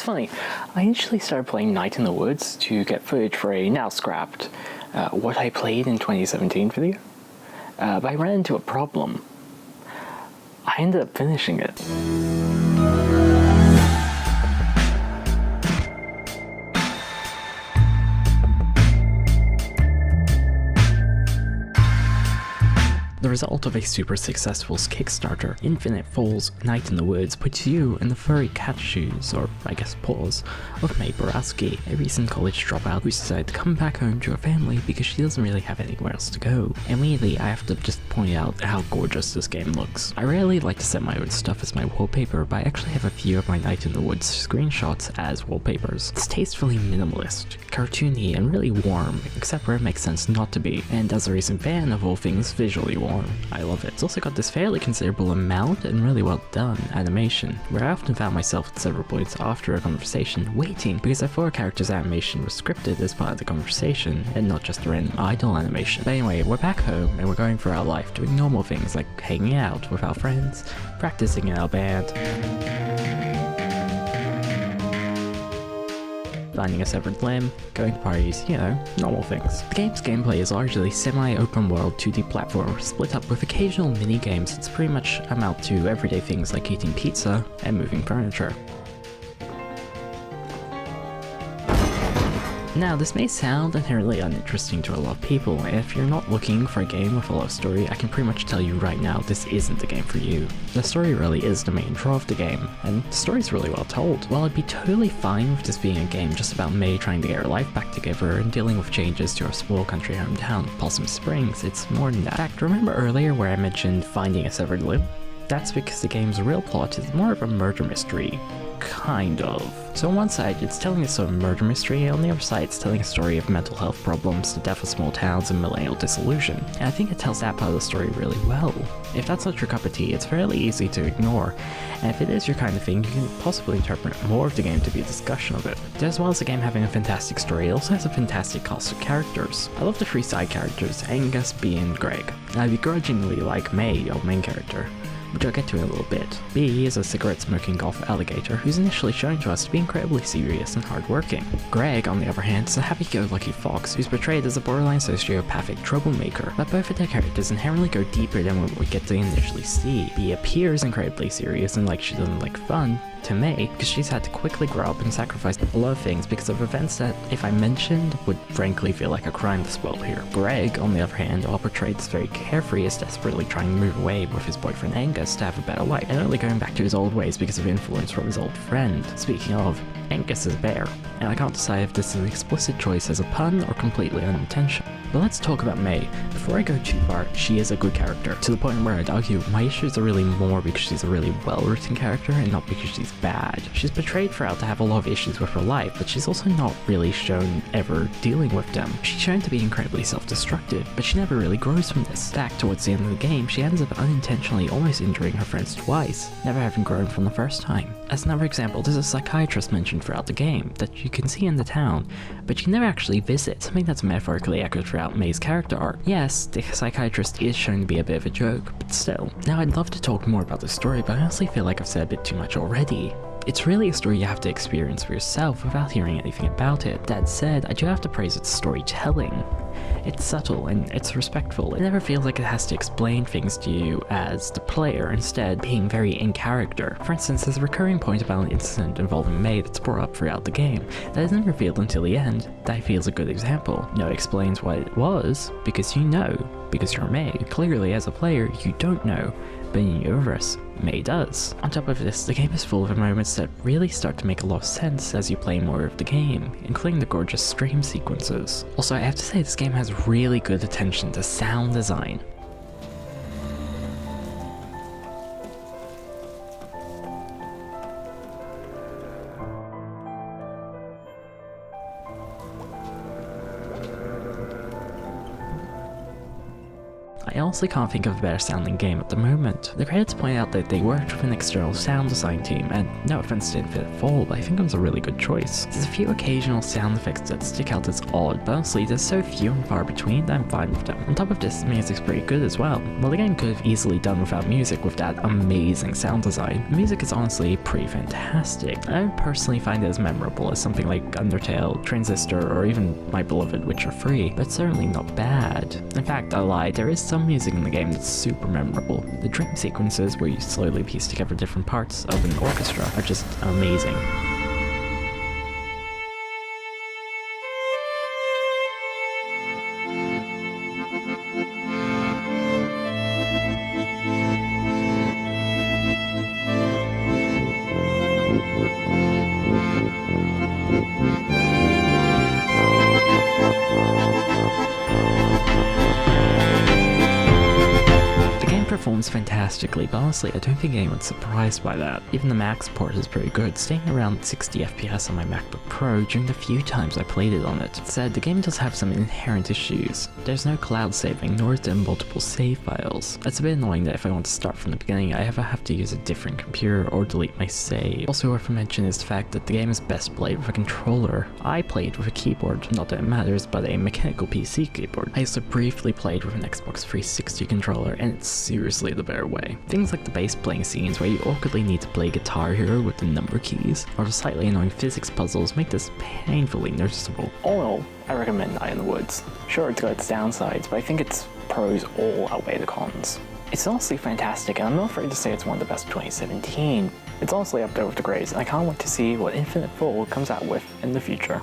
funny, I initially started playing Night in the Woods to get footage for a now scrapped What I Played in 2017 video, but I ran into a problem. I ended up finishing it. The result of a super successful Kickstarter, Infinite Falls Night in the Woods, puts you in the furry cat shoes, or I guess paws, of May Borowski, a recent college dropout who decided to come back home to her family because she doesn't really have anywhere else to go. Immediately, I have to just point out how gorgeous this game looks. I rarely like to set my own stuff as my wallpaper, but I actually have a few of my Night in the Woods screenshots as wallpapers. It's tastefully minimalist, cartoony, and really warm, except where it makes sense not to be, and as a recent fan of all things visually warm, I love it. It's also got this fairly considerable amount and really well done animation, where I often found myself at several points after a conversation waiting because I thought a character's animation was scripted as part of the conversation and not just a random idle animation. But anyway, we're back home and we're going through our life doing normal things like hanging out with our friends, practicing in our band, finding a severed limb, going to parties, you know, normal things. The game's gameplay is largely semi-open world 2D platformer split up with occasional mini-games that pretty much amount to everyday things like eating pizza and moving furniture. Now, this may sound inherently uninteresting to a lot of people, and if you're not looking for a game with a love story, I can pretty much tell you right now this isn't the game for you. The story really is the main draw of the game, and the story's really well told. While I'd be totally fine with this being a game just about May trying to get her life back together and dealing with changes to her small country hometown, Possum Springs, it's more than that. In fact, remember earlier where I mentioned finding a severed limb? That's because the game's real plot is more of a murder mystery. Kind of. So on one side, it's telling a sort of murder mystery, and on the other side, it's telling a story of mental health problems, the death of small towns, and millennial disillusion. And I think it tells that part of the story really well. If that's not your cup of tea, it's fairly easy to ignore, and if it is your kind of thing, you can possibly interpret more of the game to be a discussion of it. As well as the game having a fantastic story, it also has a fantastic cast of characters. I love the three side characters, Angus, Bee, and Greg. I begrudgingly like May, our main character, which I'll get to in a little bit. B is a cigarette-smoking golf alligator who's initially shown to us to be incredibly serious and hardworking. Greg, on the other hand, is a happy-go-lucky fox who's portrayed as a borderline sociopathic troublemaker, but both of their characters inherently go deeper than what we get to initially see. B appears incredibly serious and like she doesn't like fun to May because she's had to quickly grow up and sacrifice a lot of things because of events that, if I mentioned, would frankly feel like a crime to spoil here. Greg, on the other hand, while portrayed as very carefree, is desperately trying to move away with his boyfriend Angus to have a better life, and only going back to his old ways because of influence from his old friend. Speaking of, Angus is a bear, and I can't decide if this is an explicit choice as a pun or completely unintentional. But let's talk about May. Before I go too far, she is a good character, to the point where I'd argue my issues are really more because she's a really well-written character and not because she's bad. She's portrayed throughout to have a lot of issues with her life, but she's also not really shown ever dealing with them. She's shown to be incredibly self-destructive, but she never really grows from this. In fact, towards the end of the game, she ends up unintentionally almost injuring her friends twice, never having grown from the first time. As another example, there's a psychiatrist mentioned throughout the game that you can see in the town, but you never actually visit, something that's metaphorically echoed throughout May's character arc. Yes, the psychiatrist is shown to be a bit of a joke, but still. Now, I'd love to talk more about the story, but I honestly feel like I've said a bit too much already. It's really a story you have to experience for yourself without hearing anything about it. That said, I do have to praise its storytelling. It's subtle and it's respectful. It never feels like it has to explain things to you as the player, instead being very in character. For instance, there's a recurring point about an incident involving May that's brought up throughout the game that isn't revealed until the end. That feels a good example. No, it explains what it was, because you know, because you're May. Clearly, as a player, you don't know, but in the universe, May does. On top of this, the game is full of moments that really start to make a lot of sense as you play more of the game, including the gorgeous stream sequences. Also, I have to say this game has really good attention to sound design. I I honestly can't think of a better sounding game at the moment. The credits point out that they worked with an external sound design team, and no offense to Infinite Fall, but I think it was a really good choice. There's a few occasional sound effects that stick out as odd, but honestly there's so few and far between that I'm fine with them. On top of this, the music's pretty good as well. While the game could have easily done without music with that amazing sound design, the music is honestly pretty fantastic. I don't personally find it as memorable as something like Undertale, Transistor, or even my beloved Witcher 3, but it's certainly not bad. In fact, I lied, there is some music in the game that's super memorable. The dream sequences where you slowly piece together different parts of an orchestra are just amazing. Performs fantastically, but honestly I don't think anyone's surprised by that. Even the max port is pretty good, staying around 60 FPS on my MacBook Pro during the few times I played it on it. That said, the game does have some inherent issues. There's no cloud saving, nor is there multiple save files. It's a bit annoying that if I want to start from the beginning I either have to use a different computer or delete my save. Also worth mentioning is the fact that the game is best played with a controller. I played with a keyboard, not that it matters, but a mechanical PC keyboard. I also briefly played with an Xbox 360 controller, and it's seriously the better way. Things like the bass playing scenes where you awkwardly need to play Guitar Hero with the number keys, or the slightly annoying physics puzzles make this painfully noticeable. All in all, I recommend Night in the Woods. Sure, it's got its downsides, but I think its pros all outweigh the cons. It's honestly fantastic, and I'm not afraid to say it's one of the best of 2017. It's honestly up there with the greats, and I can't wait to see what Infinite Fall comes out with in the future.